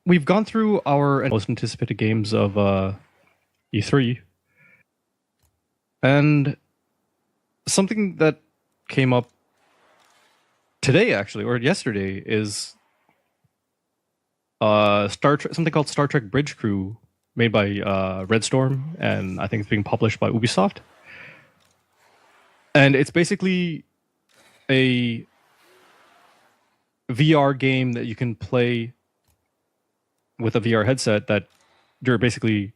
we've gone through our most anticipated games of E3, and something that came up today, actually, or yesterday, is something called Star Trek Bridge Crew, made by Red Storm, and I think it's being published by Ubisoft. And it's basically a VR game that you can play with a VR headset that you're basically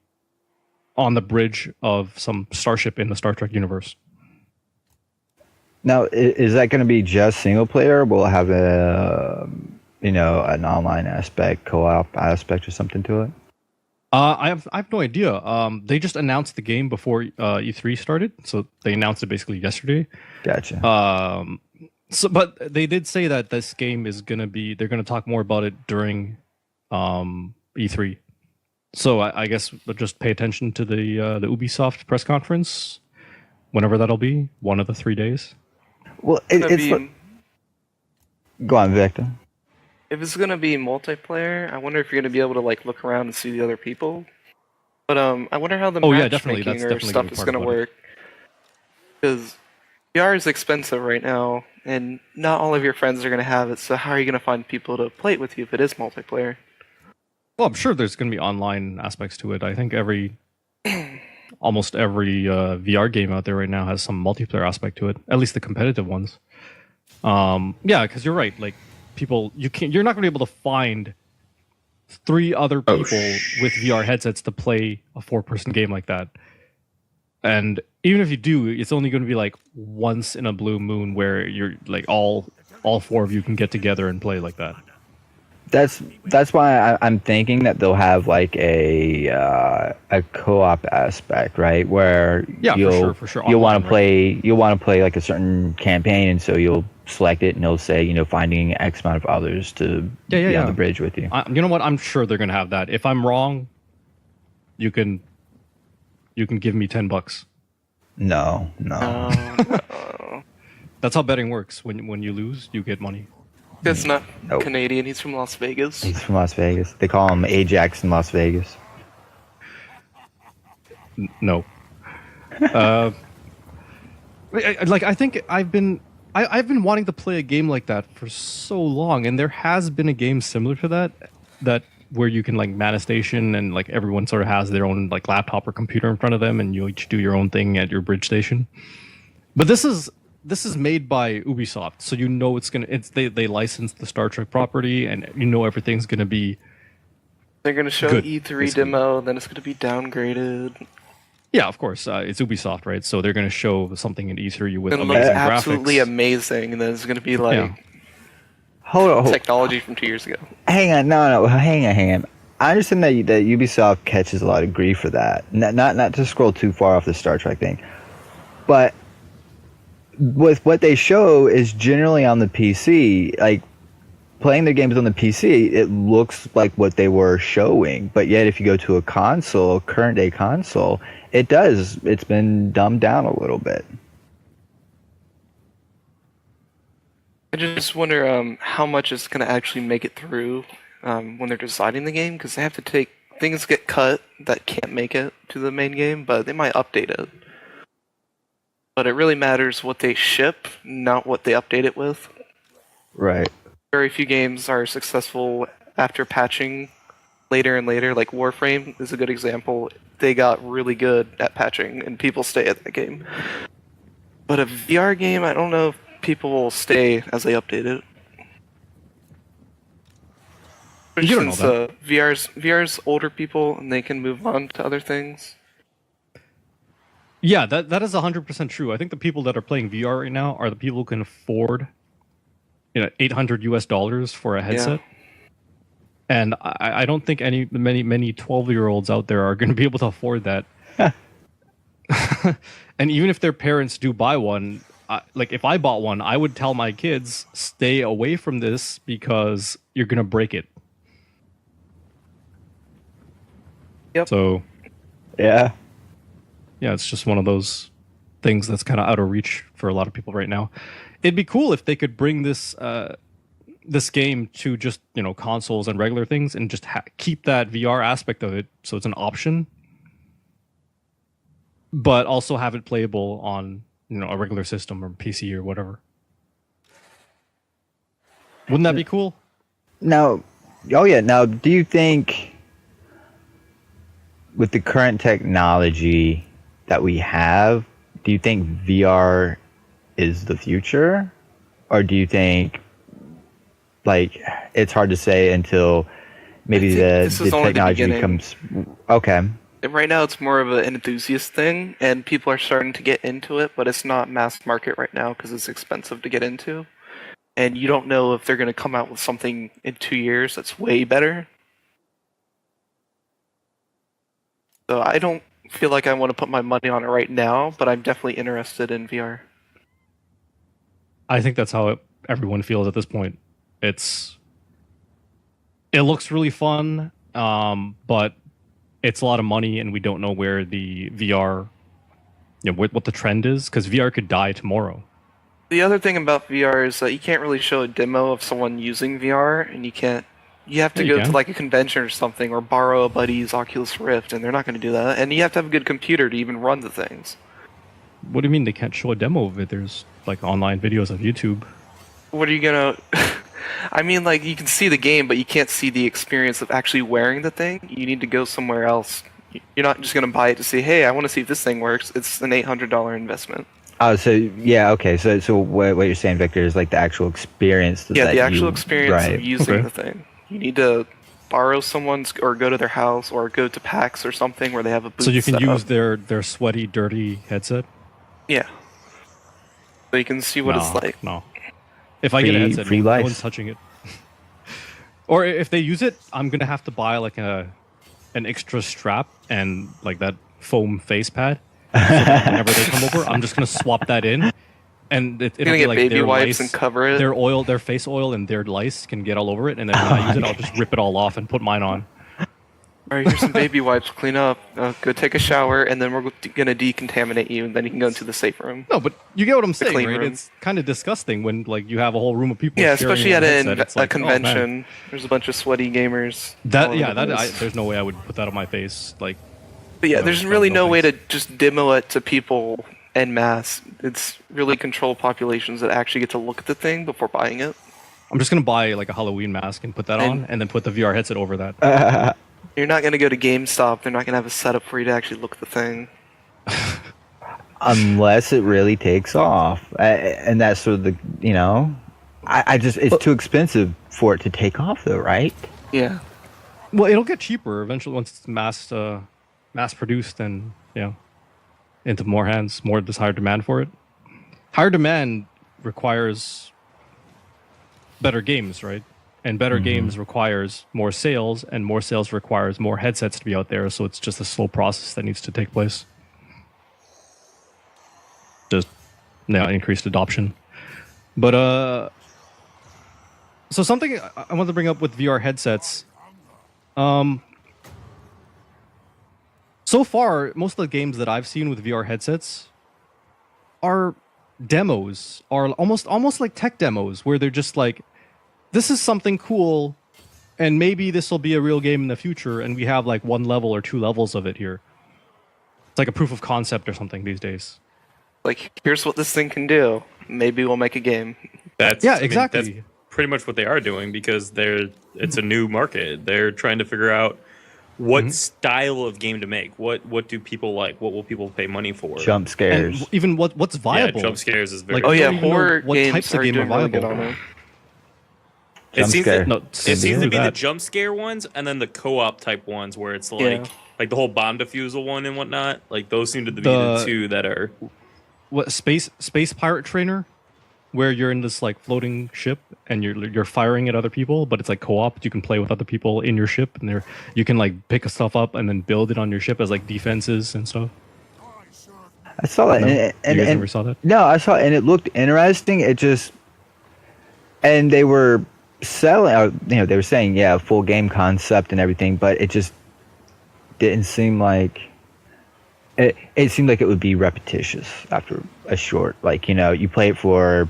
on the bridge of some starship in the Star Trek universe. Now, is that going to be just single player? Or will it have an online aspect, co-op aspect, or something to it? I have no idea. They just announced the game before E3 started, so they announced it basically yesterday. Gotcha. But they did say that this game is gonna be. They're gonna talk more about it during E3. So I guess we'll just pay attention to the Ubisoft press conference, whenever that'll be, one of the 3 days. Well, go on, Victor. If it's gonna be multiplayer, I wonder if you're gonna be able to like look around and see the other people. But I wonder how the matchmaking or stuff is gonna work. Because VR is expensive right now, and not all of your friends are gonna have it. So how are you gonna find people to play it with you if it is multiplayer? Well, I'm sure there's going to be online aspects to it. I think almost every VR game out there right now has some multiplayer aspect to it. At least the competitive ones. Yeah, because you're right. Like you're not going to be able to find 3 other people with VR headsets to play a 4-person game like that. And even if you do, it's only going to be like once in a blue moon where you're like all 4 of you can get together and play like that. That's why I'm thinking that they'll have like a co-op aspect, right? Where for sure. You'll want to play like a certain campaign, and so you'll select it, and it'll say finding X amount of others to be on the bridge with you. You know what? I'm sure they're gonna have that. If I'm wrong, you can give me $10. No. That's how betting works. When you lose, you get money. He's not Canadian. He's from Las Vegas. He's from Las Vegas. They call him Ajax in Las Vegas. No. I think I've been wanting to play a game like that for so long, and there has been a game similar to that where you can like man a station, and like everyone sort of has their own like laptop or computer in front of them, and you each do your own thing at your bridge station. But this is made by Ubisoft, so they licensed the Star Trek property, and everything's gonna be. They're gonna show good, E3 basically. demo, then it's gonna be downgraded. Yeah, of course, it's Ubisoft, right? So they're gonna show something in E3 with It looks amazing absolutely graphics. amazing, and then it's gonna be like Hold on. technology from 2 years ago. Hang on, no, hang on. I understand that Ubisoft catches a lot of grief for that. Not to scroll too far off the Star Trek thing, but with what they show is generally on the PC. Like playing their games on the PC, it looks like what they were showing. But yet, if you go to a current day console, it does. It's been dumbed down a little bit. I just wonder how much is going to actually make it through when they're designing the game, because they have to take things get cut that can't make it to the main game, but they might update it. But it really matters what they ship, not what they update it with. Right. Very few games are successful after patching later and later. Like Warframe is a good example. They got really good at patching, and people stay at that game. But a VR game, I don't know if people will stay as they update it. You don't know that. VR's older people, and they can move on to other things. Yeah, that is 100% true. I think the people that are playing VR right now are the people who can afford, $800 for a headset. Yeah. And I don't think many 12-year-olds out there are going to be able to afford that. And even if their parents do buy one, like if I bought one, I would tell my kids, stay away from this because you're going to break it. Yep. So, Yeah. yeah, it's just one of those things that's kind of out of reach for a lot of people right now. It'd be cool if they could bring this this game to just consoles and regular things, and just keep that VR aspect of it, so it's an option, but also have it playable on a regular system or PC or whatever. Wouldn't that be cool? Now, Now, do you think with the current technology that we have, do you think VR is the future, or do you think it's hard to say until maybe the technology becomes okay? Right now, it's more of an enthusiast thing, and people are starting to get into it, but it's not mass market right now because it's expensive to get into. And you don't know if they're going to come out with something in 2 years that's way better. So I don't feel like I want to put my money on it right now, but I'm definitely interested in VR. I think that's how everyone feels at this point. It looks really fun, but it's a lot of money, and we don't know where the VR, what the trend is, because VR could die tomorrow. The other thing about VR is that you can't really show a demo of someone using VR, and you have to go to like a convention or something, or borrow a buddy's Oculus Rift, and they're not going to do that. And you have to have a good computer to even run the things. What do you mean they can't show a demo of it? There's like online videos on YouTube. What are you gonna... I mean, like, you can see the game, but you can't see the experience of actually wearing the thing. You need to go somewhere else. You're not just gonna buy it to say, hey, I want to see if this thing works. It's an $800 investment. Oh, so yeah, okay. So what you're saying, Victor, is like the actual experience. Yeah, the actual experience of using the thing. You need to borrow someone's, or go to their house, or go to PAX or something where they have a booth. So you can use their sweaty, dirty headset? Yeah. So you can see what it's like. No. If I get a headset, no one's touching it. Or if they use it, I'm going to have to buy like an extra strap and like that foam face pad. So that whenever they come over, I'm just going to swap that in. And it'll be like baby their wipes lice, and cover it. Their face oil and their lice can get all over it. And then when I use it, I'll just rip it all off and put mine on. All right, here's some baby wipes. Clean up. Go take a shower, and then we're going to decontaminate you, and then you can go into the safe room. No, but you get what I'm saying, right? Room. It's kind of disgusting when like you have a whole room of people. Yeah, especially at a convention. Oh, there's a bunch of sweaty gamers. There's no way I would put that on my face. Like, but yeah, there's really no way to just demo it to people en masse. It's really controlled populations that actually get to look at the thing before buying it. I'm just gonna buy like a Halloween mask and put that on, and then put the VR headset over that. You're not going to go to GameStop. They're not going to have a setup for you to actually look at the thing. Unless it really takes off. And that's sort of the, it's too expensive for it to take off though, right? Yeah. Well, it'll get cheaper eventually once it's mass produced and, into more hands, there's higher demand for it. Higher demand requires better games, right? And better games requires more sales, and more sales requires more headsets to be out there. So it's just a slow process that needs to take place. Just increased adoption. But so something I want to bring up with VR headsets. So far, most of the games that I've seen with VR headsets are demos, are almost like tech demos, where they're just like, this is something cool, and maybe this will be a real game in the future, and we have like 1 level or 2 levels of it here. It's like a proof of concept or something these days. Like, here's what this thing can do. Maybe we'll make a game. Exactly. That's pretty much what they are doing, because it's a new market. They're trying to figure out what style of game to make. What do people like? What will people pay money for? Jump scares. And even what's viable. Yeah, jump scares is very... horror games types of game are viable. On it. It seems to be the jump scare ones, and then the co-op type ones where it's like the whole bomb defusal one and whatnot. Like, those seem to be the two that are... What, Space Pirate Trainer? Where you're in this like floating ship and you're firing at other people, but it's like co-op. You can play with other people in your ship, and you can like pick stuff up and then build it on your ship as like defenses and stuff. I saw that. You guys never saw that? No, I saw it, and it looked interesting. And they were selling, they were saying, full game concept and everything, but it just didn't seem like it seemed like it would be repetitious after a short, you play it for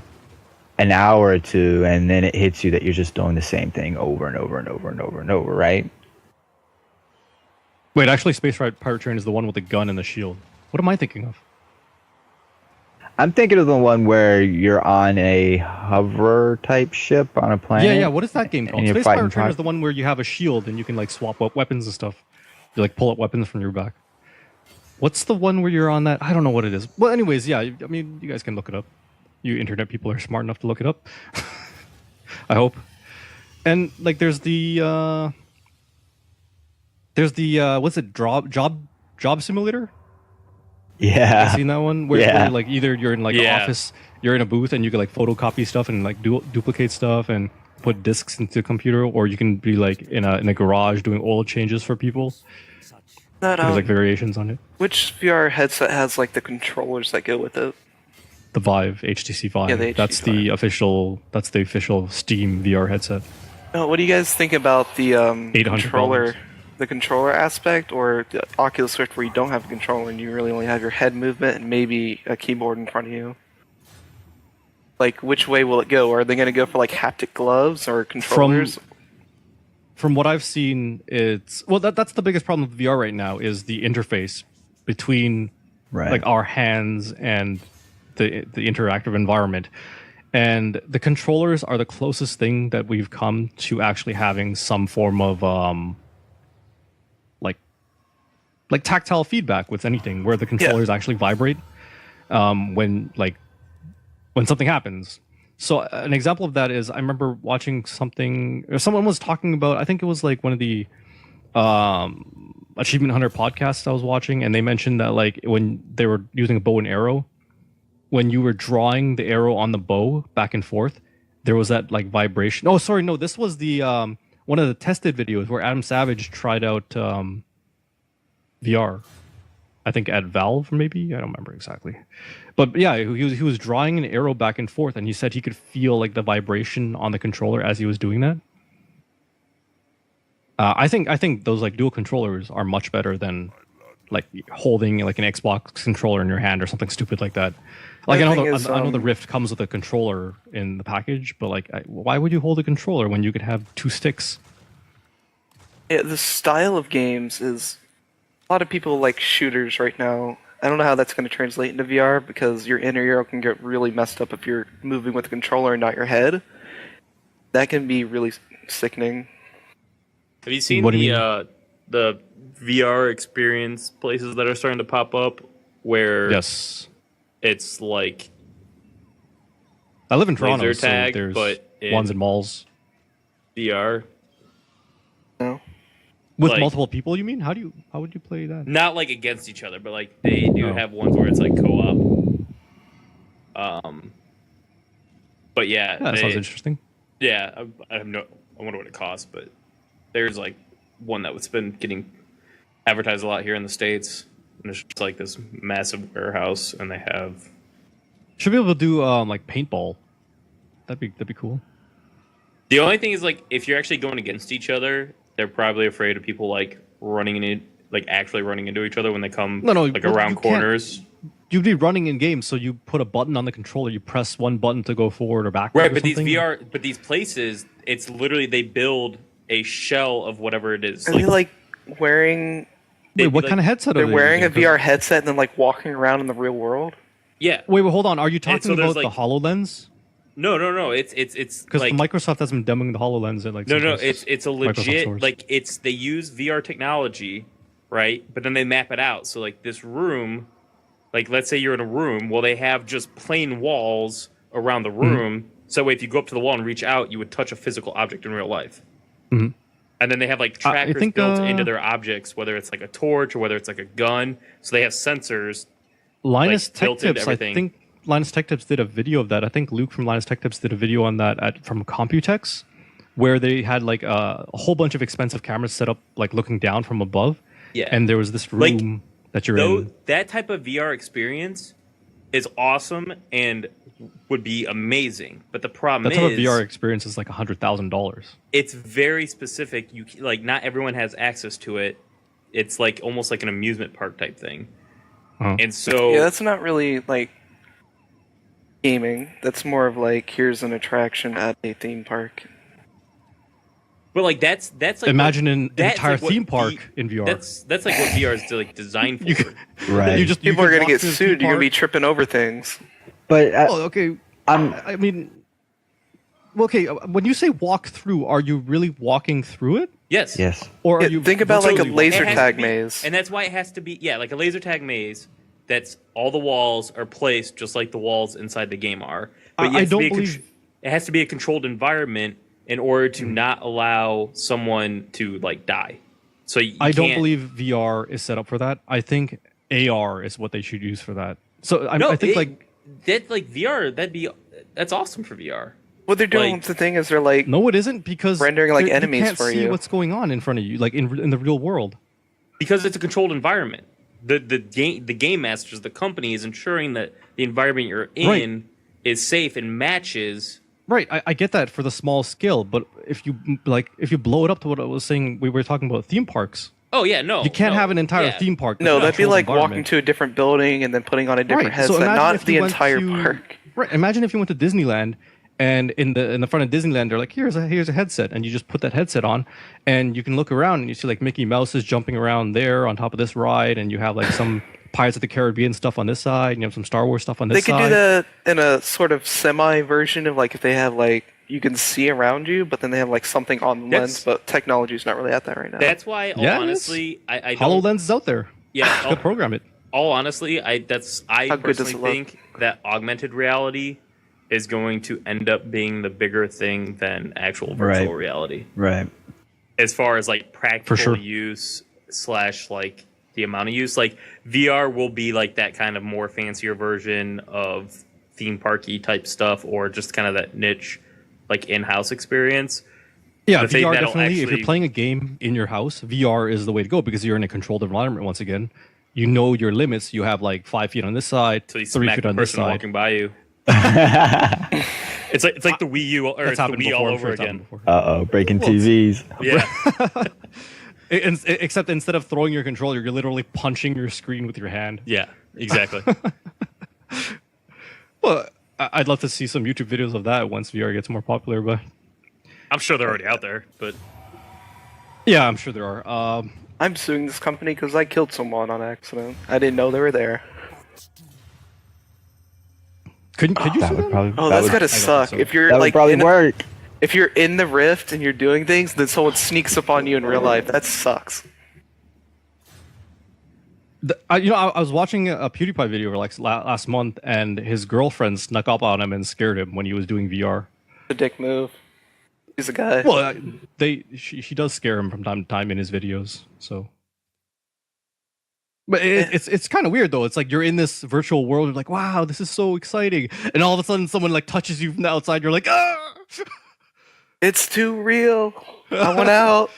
an hour or two, and then it hits you that you're just doing the same thing over and over and over and over and over, right? Wait, actually, Space Pirate Train is the one with the gun and the shield. What am I thinking of? I'm thinking of the one where you're on a hover type ship on a planet. Yeah. What is that game called? Space Pirate Train is the one where you have a shield and you can like swap up weapons and stuff. You like pull up weapons from your back. What's the one where you're on that? I don't know what it is. Well, anyways, yeah. I mean, you guys can look it up. You internet people are smart enough to look it up. I hope. And like, there's the what's it? Job simulator. Yeah, you seen that one where you're like either you're in like an office, you're in a booth, and you can like photocopy stuff and like duplicate stuff and put discs into the computer, or you can be like in a garage doing oil changes for people. There's like variations on it. Which VR headset has like the controllers that go with it? The Vive, HTC Vive. Yeah, that's the official Steam VR headset. What do you guys think about the controller? The controller aspect, or the Oculus Rift where you don't have a controller and you really only have your head movement and maybe a keyboard in front of you? Like, which way will it go? Are they going to go for like haptic gloves or controllers? From what I've seen, it's that's the biggest problem with VR right now is the interface between like our hands and the interactive environment. And the controllers are the closest thing that we've come to actually having some form of like tactile feedback with anything, where the controllers actually vibrate when something happens. So an example of that is I remember watching something, or someone was talking about, I think it was like one of the Achievement Hunter podcasts I was watching, and they mentioned that like when they were using a bow and arrow, when you were drawing the arrow on the bow back and forth, there was that like vibration. Oh, sorry, no, this was the one of the tested videos where Adam Savage tried out VR, I think at Valve maybe, I don't remember exactly, but yeah, he was drawing an arrow back and forth, and he said he could feel like the vibration on the controller as he was doing that. I think those like dual controllers are much better than like holding like an Xbox controller in your hand or something stupid like that. Like I know the Rift comes with a controller in the package, but like why would you hold a controller when you could have two sticks? Yeah, the style of games is. A lot of people like shooters right now. I don't know how that's going to translate into VR because your inner ear can get really messed up if you're moving with the controller and not your head. That can be really sickening. Have you seen the VR experience places that are starting to pop up where it's like I live in Toronto, tag, so there's but ones in malls. VR. No. With like, multiple people, you mean? How would you play that? Not like against each other, but like they do have ones where it's like co-op. But yeah, that sounds interesting. Yeah, I wonder what it costs, but there's like one that's been getting advertised a lot here in the States, and it's just like this massive warehouse, and they have should be able to do like paintball. That'd be cool. The only thing is like if you're actually going against each other. They're probably afraid of people like actually running into each other when they come around corners. You'd be running in games, so you put a button on the controller, you press one button to go forward or backward. Right, but these places, it's literally they build a shell of whatever it is. Are they like wearing? Wait, what kind of headset are they? They're wearing a VR headset and then like walking around in the real world. Yeah. Wait, hold on. Are you talking about the HoloLens? No. It's because like, Microsoft has been demoing the HoloLens at like it's a legit like they use VR technology, right? But then they map it out. So like this room, like let's say you're in a room, well they have just plain walls around the room. Mm-hmm. So if you go up to the wall and reach out, you would touch a physical object in real life. Mm-hmm. And then they have like trackers built into their objects, whether it's like a torch or whether it's like a gun. So they have sensors. Linus Tech Tips, I think. Linus Tech Tips did a video of that. I think Luke from Linus Tech Tips did a video on that from Computex, where they had like a whole bunch of expensive cameras set up, like looking down from above. Yeah. And there was this room that you're in. That type of VR experience is awesome and would be amazing. But the problem is... That type of VR experience is like $100,000. It's very specific. Not everyone has access to it. It's like almost like an amusement park type thing. And so... Yeah, that's not really like... gaming. That's more of like, here's an attraction at a theme park. But like that's like imagine an entire theme park in VR. That's like what VR is like designed for. Right. People are gonna get sued. You're gonna be tripping over things. But okay. I mean, okay. When you say walk through, are you really walking through it? Yes. Yes. Or are you think about like a laser tag maze? And that's why it has to be like a laser tag maze. That's all the walls are placed just like the walls inside the game are. But I don't believe it has to be a controlled environment in order to not allow someone to like die. So I don't believe VR is set up for that. I think AR is what they should use for that. So I think VR that's awesome for VR. What they're doing, the thing is, they're like no, it isn't because rendering like enemies you can't for see what's going on in front of you, like in the real world. Because it's a controlled environment. The game masters, the company is ensuring that the environment you're in is safe and matches. Right, I get that for the small scale, but if you blow it up to what I was saying, we were talking about theme parks. Oh yeah, no, you can't have an entire theme park. No, that'd be like walking to a different building and then putting on a different headset, not the entire park. Right, imagine if you went to Disneyland, and in the front of Disneyland, they're like, here's a headset, and you just put that headset on, and you can look around and you see like Mickey Mouse is jumping around there on top of this ride, and you have like some Pirates of the Caribbean stuff on this side, and you have some Star Wars stuff on this side. They could do that in a sort of semi version of like if they have like you can see around you, but then they have like something on the lens, but technology's not really at that right now. That's why, honestly, I HoloLens is out there. Yeah, could program it. All honestly, I personally think that augmented reality is going to end up being the bigger thing than actual virtual reality. Right. As far as like practical use / like the amount of use, like VR will be like that kind of more fancier version of theme parky type stuff, or just kind of that niche like in-house experience. Yeah, VR definitely. If you're playing a game in your house, VR is the way to go because you're in a controlled environment. Once again, you know your limits. You have like 5 feet on this side, 3 feet on this side. Walking by you. It's like the Wii U, or it's the Wii all over again. Breaking TVs. Yeah. Except instead of throwing your controller, you're literally punching your screen with your hand. Yeah, exactly. Well, I'd love to see some YouTube videos of that once VR gets more popular, but I'm sure they're already out there. But yeah, I'm sure there are. I'm suing this company because I killed someone on accident. I didn't know they were there. Could you sue them? That's gotta suck. If you're that like would probably work. If you're in the Rift and you're doing things, then someone sneaks up on you in real life. That sucks. I was watching a PewDiePie video like last month, and his girlfriend snuck up on him and scared him when he was doing VR. The dick move. He's a guy. Well, she does scare him from time to time in his videos. So, but it's kind of weird though. It's like you're in this virtual world. You're like, wow, this is so exciting, and all of a sudden someone like touches you from the outside. You're like, ah. It's too real. I went out.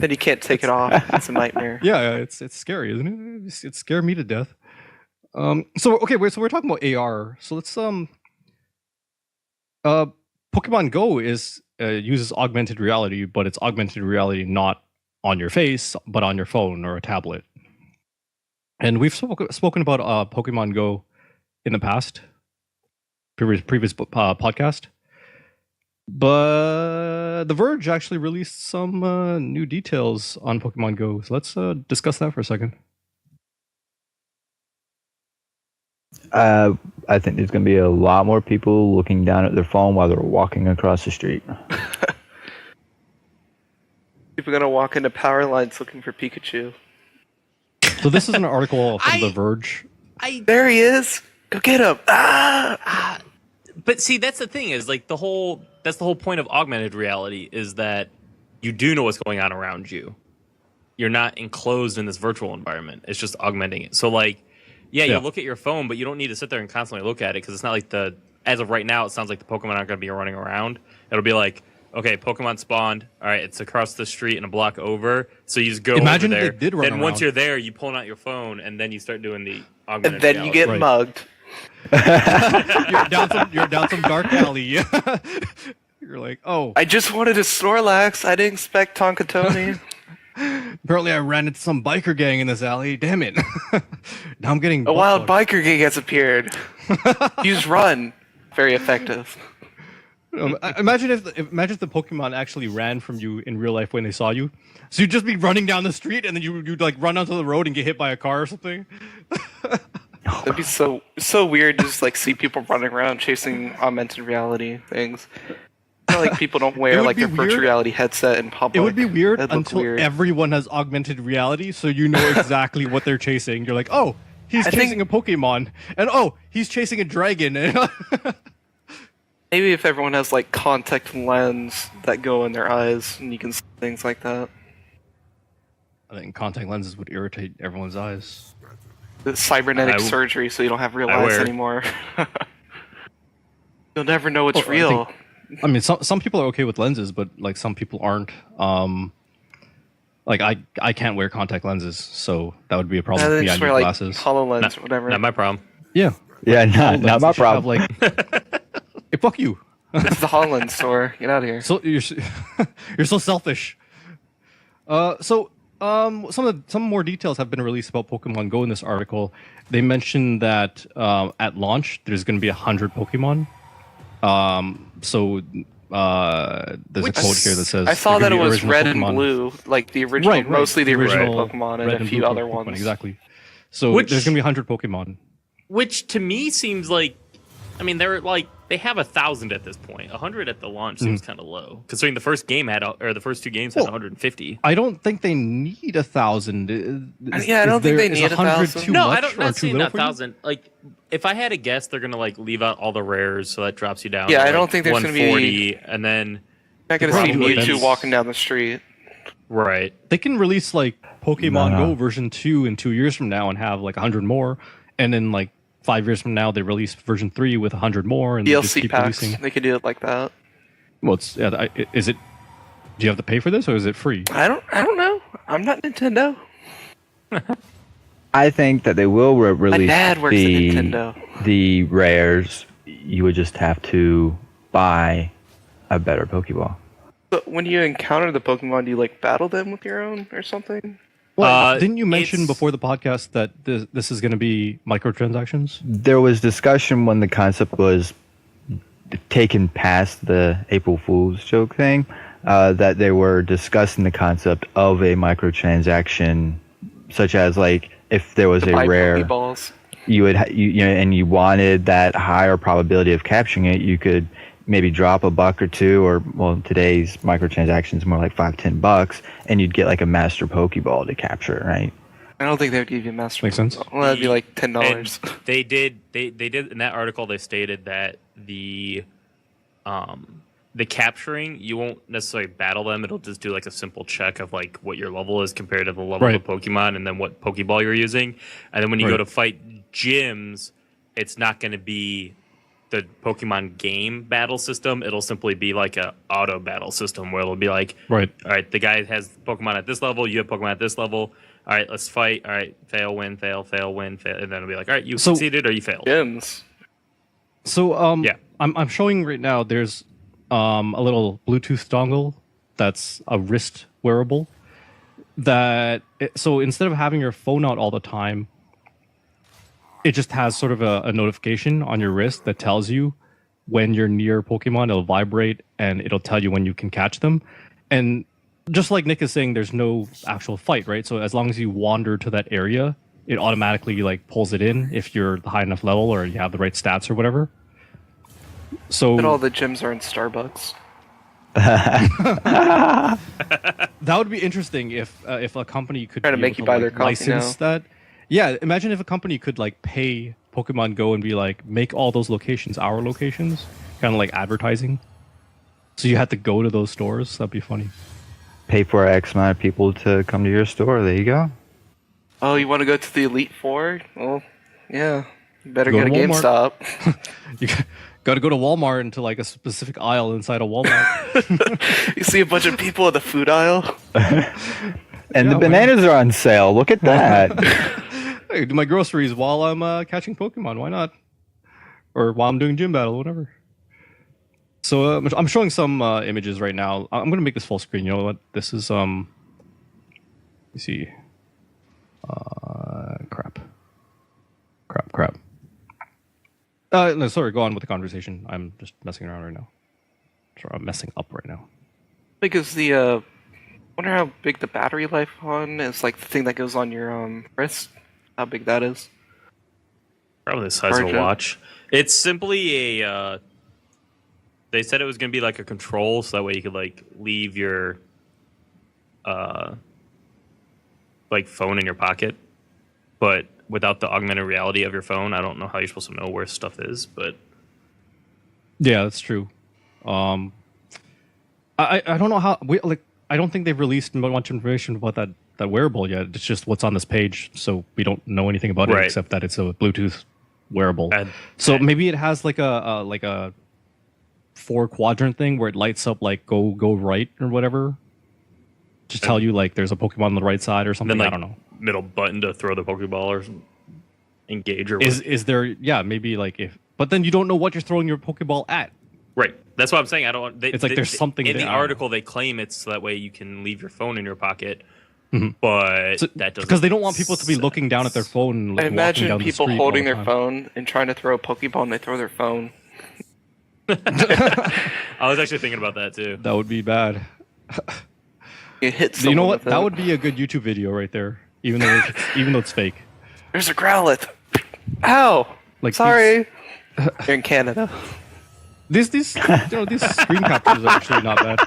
Then you can't take it off. It's a nightmare. Yeah, it's scary, isn't it? It scared me to death. So we're talking about AR. So let's Pokemon Go uses augmented reality, but it's augmented reality not on your face, but on your phone or a tablet. And we've spoken about Pokemon Go in the past, previous podcast. But The Verge actually released some new details on Pokemon Go. So let's discuss that for a second. I think there's going to be a lot more people looking down at their phone while they're walking across the street. People are going to walk into power lines looking for Pikachu. So this is an article from The Verge. There he is. Go get him. But see, that's the thing is like that's the whole point of augmented reality is that you do know what's going on around you. You're not enclosed in this virtual environment. It's just augmenting it. So like, you look at your phone, but you don't need to sit there and constantly look at it because it's not like as of right now, it sounds like the Pokemon aren't going to be running around. It'll be like, okay, Pokemon spawned. All right, it's across the street and a block over. So you just go over there. They did run then around. Once you're there, you pull out your phone and then you start doing the augmented and then reality. you get mugged. You're down some dark alley. You're like, oh. I just wanted a Snorlax. I didn't expect Tonkatoni. Apparently I ran into some biker gang in this alley. Damn it. Now I'm getting... A wild biker gang has appeared. You just run. very effective. Imagine if the Pokemon actually ran from you in real life when they saw you. So you'd just be running down the street, and then you'd like run onto the road and get hit by a car or something. That'd be so weird to just like see people running around chasing augmented reality things. I feel like people don't wear like their virtual reality headset in public. It would be weird until everyone has augmented reality, so you know exactly what they're chasing. You're like, oh, he's chasing a Pokemon, and oh, he's chasing a dragon. Maybe if everyone has like contact lens that go in their eyes, and you can see things like that. I think contact lenses would irritate everyone's eyes. The cybernetic surgery, so you don't have real eyes anymore. You'll never know it's real. I mean, some people are okay with lenses, but like some people aren't. Like I can't wear contact lenses, so that would be a problem for me. I need glasses. HoloLens, whatever. Not my problem. Yeah, not my problem. Hey, fuck you. This is the HoloLens store. Get out of here. So you're so selfish. Some more details have been released about Pokemon Go in this article. They mentioned that at launch there's going to be 100 Pokemon. There's a quote here that says I saw that it was red Pokemon. and blue, like the original, right. Mostly the original Pokemon and a few other Pokemon, ones. Exactly. So there's going to be 100 Pokemon. Which to me seems like, I mean, they have 1,000 at this point. 100 at the launch seems kind of low, considering the first game the first two games had 150. I don't think they need 1,000. Yeah, I don't think they need 1,000. No, I don't. Not saying 1,000. Like, if I had to guess, they're gonna like leave out all the rares, so that drops you down. Yeah, to, I don't think there's gonna be. And then you're not gonna see Mewtwo walking down the street. Right. They can release like Pokemon Go version 2 in 2 years from now and have like 100 more, and then like 5 years from now they release version 3 with 100 more, and DLC they just keep packs. releasing. They could do it like that. Well, is it? Do you have to pay for this, or is it free? I don't know. I'm not Nintendo. I think that they will release My dad works at Nintendo. The rares. You would just have to buy a better Pokeball. But when you encounter the Pokemon, do you like battle them with your own or something? Well, didn't you mention before the podcast that this is going to be microtransactions? There was discussion when the concept was taken past the April Fool's joke thing, that they were discussing the concept of a microtransaction, such as like if there was a rare, Pokeballs. you would and you wanted that higher probability of capturing it, you could maybe drop $1 or $2, or well, today's microtransactions more like $5-10, and you'd get like a master Pokeball to capture, right? I don't think they would give you a master. Makes sense. Well, that'd be like $10. They did in that article. They stated that the capturing, you won't necessarily battle them. It'll just do like a simple check of like what your level is compared to the level of Pokemon, and then what Pokeball you're using. And then when you go to fight gyms, it's not going to be the Pokemon game battle system. It'll simply be like a auto battle system where it'll be like, all right, the guy has Pokemon at this level, you have Pokemon at this level. All right, let's fight. All right, fail, win, fail, fail, win, fail, and then it'll be like, all right, you succeeded or you failed. Gyms. So I'm showing right now. There's a little Bluetooth dongle that's a wrist wearable. So instead of having your phone out all the time, it just has sort of a notification on your wrist that tells you when you're near Pokemon. It'll vibrate and it'll tell you when you can catch them. And just like Nick is saying, there's no actual fight, right? So as long as you wander to that area, it automatically like pulls it in if you're the high enough level or you have the right stats or whatever. So but all the gyms are in Starbucks. That would be interesting if a company could trying to make you buy their coffee license now. that. Yeah, imagine if a company could like pay Pokemon Go and be like, make all those locations our locations, kind of like advertising. So you had to go to those stores. That'd be funny. Pay for X amount of people to come to your store. There you go. Oh, you want to go to the Elite Four? Well, yeah. You better go to GameStop. You got to go to Walmart into like a specific aisle inside a Walmart. You see a bunch of people in the food aisle. And the bananas are on sale. Look at that. Hey, do my groceries while I'm catching Pokemon. Why not? Or while I'm doing gym battle, whatever. So I'm showing some images right now. I'm going to make this full screen. You know what? This is let me see. Crap. No, sorry. Go on with the conversation. I'm just messing around right now. Sorry, I'm messing up right now. Because the wonder how big the battery life on is, like the thing that goes on your wrist. How big that is? Probably the size of a watch. It's simply a. They said it was going to be like a control, so that way you could like leave your like phone in your pocket, but without the augmented reality of your phone, I don't know how you're supposed to know where stuff is. But yeah, that's true. I don't know how I don't think they've released much information about that wearable yet. It's just what's on this page, so we don't know anything about it except that it's a Bluetooth wearable. So maybe it has like a 4-quadrant thing where it lights up like go right or whatever. Just tell you like there's a Pokemon on the right side or something. Then, like, I don't know. Middle button to throw the Pokeball or engage or is there? Yeah, maybe like if. But then you don't know what you're throwing your Pokeball at. Right. That's what I'm saying. I don't. It's like there's something in there. the article. They claim it's so that way you can leave your phone in your pocket, but that doesn't, because they don't want people to be looking down at their phone. Like, I imagine down people the holding their phone and trying to throw a Pokeball, and they throw their phone. I was actually thinking about that too. That would be bad. You hit. You know what? That would be a good YouTube video right there. Even though it's fake. There's a Growlithe. Ow! Like, sorry. You're in Canada. These screen captures are actually not bad.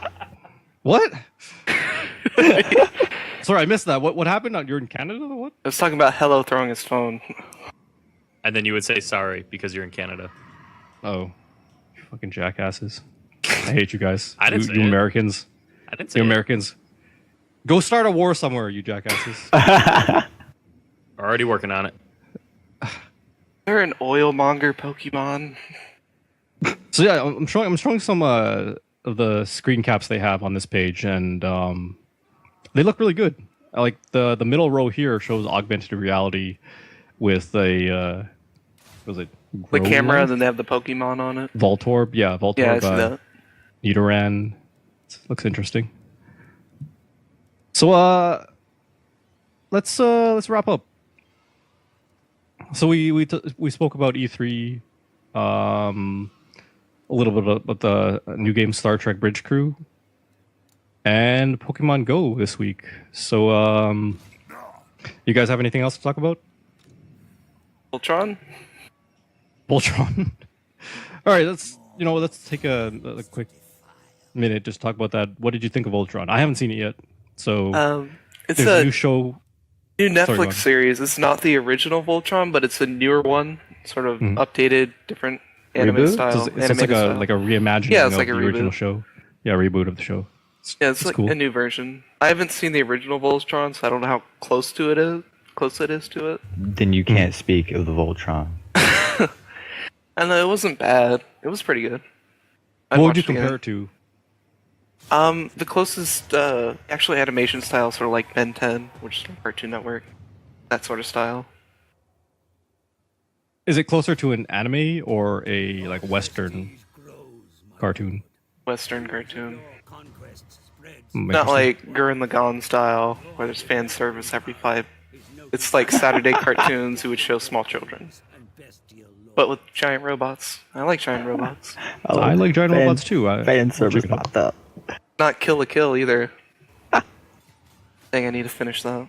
What? Sorry, I missed that. What happened? You're in Canada? What? I was talking about Hello throwing his phone. And then you would say sorry because you're in Canada. Oh, you fucking jackasses! I hate you guys. I didn't say you it. Americans. I didn't say you it. Americans. Go start a war somewhere, you jackasses. Already working on it. Is there an oil monger Pokemon? So yeah, I'm showing some of the screen caps they have on this page, and they look really good. Like the middle row here shows augmented reality with a was it the camera, and then they have the Pokemon on it. Voltorb, yeah, Voltorb. Yeah, I see that. Nidoran. Looks interesting. So let's wrap up. So we spoke about E3, a little bit about the new game Star Trek Bridge Crew, and Pokemon Go this week. So you guys have anything else to talk about? Voltron. All right, let's take a quick minute just talk about that. What did you think of Voltron? I haven't seen it yet. So it's there's a new show. New Netflix series. It's not the original Voltron, but it's a newer one, sort of updated, different anime style. So it's like a reimagining of the original show. Yeah, reboot of the show. It's like cool. A new version. I haven't seen the original Voltron, so I don't know how close it is to it. Then you can't speak of the Voltron. I know it wasn't bad. It was pretty good. What would you compare it to? The closest actually animation style, sort of like Ben 10, which is Cartoon Network, that sort of style. Is it closer to an anime or a like Western cartoon? Western cartoon. Not like Gurren Lagann style, where there's fan service every 5. It's like Saturday cartoons who would show small children, but with giant robots. I like giant robots. I like giant robots too. Fan service popped up. Not Kill la Kill either. Dang, I need to finish that.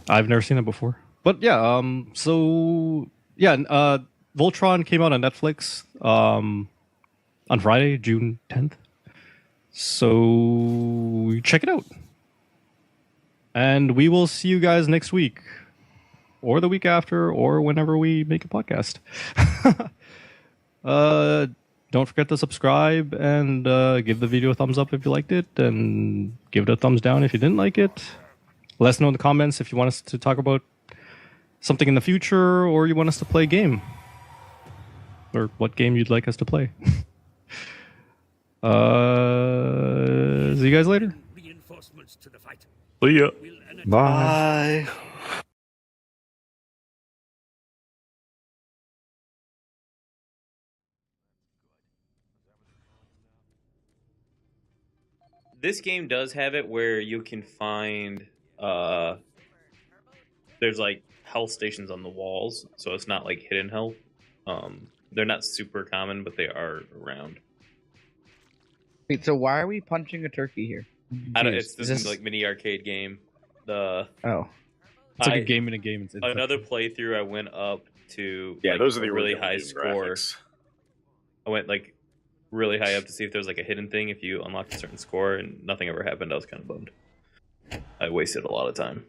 I've never seen that before. But yeah, Voltron came out on Netflix on Friday, June 10th. So check it out. And we will see you guys next week. Or the week after, or whenever we make a podcast. Don't forget to subscribe and give the video a thumbs up if you liked it, and give it a thumbs down if you didn't like it. Let us know in the comments if you want us to talk about something in the future, or you want us to play a game, or what game you'd like us to play. See you guys later. See ya. Bye. Bye. This game does have it where you can find there's like health stations on the walls, so it's not like hidden health. They're not super common, but they are around. Wait, so why are we punching a turkey here? This is like mini arcade game. Oh, it's like a game in a game. It's another playthrough. I went up to those are the really high score. Graphics. I went like really high up to see if there's like a hidden thing if you unlocked a certain score, and nothing ever happened. I was kind of bummed. I wasted a lot of time.